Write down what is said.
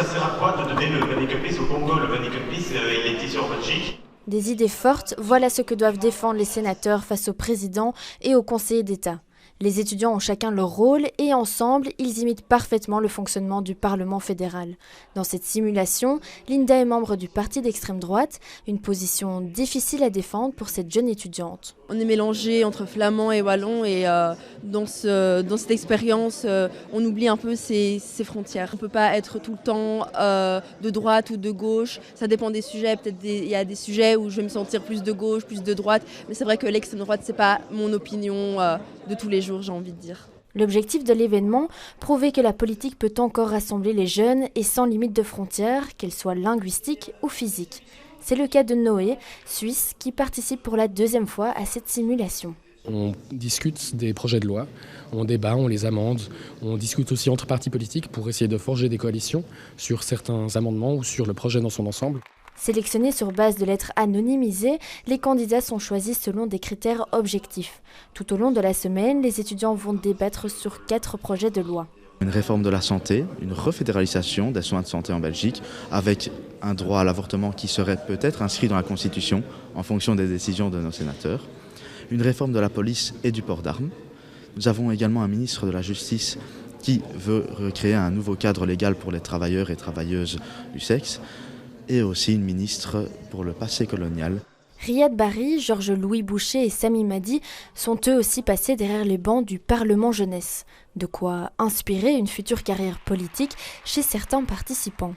ça sert à quoi de donner le Vatican Peace au Congo? Le Vatican Peace, il est ici en Belgique. Des idées fortes, voilà ce que doivent défendre les sénateurs face au président et aux conseillers d'État. Les étudiants ont chacun leur rôle et ensemble, ils imitent parfaitement le fonctionnement du Parlement fédéral. Dans cette simulation, Linda est membre du parti d'extrême droite, une position difficile à défendre pour cette jeune étudiante. On est mélangé entre flamand et wallon et dans cette expérience, on oublie un peu ces frontières. On ne peut pas être tout le temps de droite ou de gauche, ça dépend des sujets. Peut-être il y a des sujets où je vais me sentir plus de gauche, plus de droite, mais c'est vrai que l'extrême droite, c'est pas mon opinion de tous les jours, j'ai envie de dire. L'objectif de l'événement, prouver que la politique peut encore rassembler les jeunes et sans limite de frontières, qu'elles soient linguistiques ou physiques. C'est le cas de Noé, Suisse, qui participe pour la deuxième fois à cette simulation. On discute des projets de loi, on débat, on les amende, on discute aussi entre partis politiques pour essayer de forger des coalitions sur certains amendements ou sur le projet dans son ensemble. Sélectionnés sur base de lettres anonymisées, les candidats sont choisis selon des critères objectifs. Tout au long de la semaine, les étudiants vont débattre sur 4 projets de loi. Une réforme de la santé, une refédéralisation des soins de santé en Belgique, avec un droit à l'avortement qui serait peut-être inscrit dans la Constitution en fonction des décisions de nos sénateurs. Une réforme de la police et du port d'armes. Nous avons également un ministre de la Justice qui veut recréer un nouveau cadre légal pour les travailleurs et travailleuses du sexe. Et aussi une ministre pour le passé colonial. Riyad Bari, Georges-Louis Boucher et Sami Madi sont eux aussi passés derrière les bancs du Parlement jeunesse. De quoi inspirer une future carrière politique chez certains participants.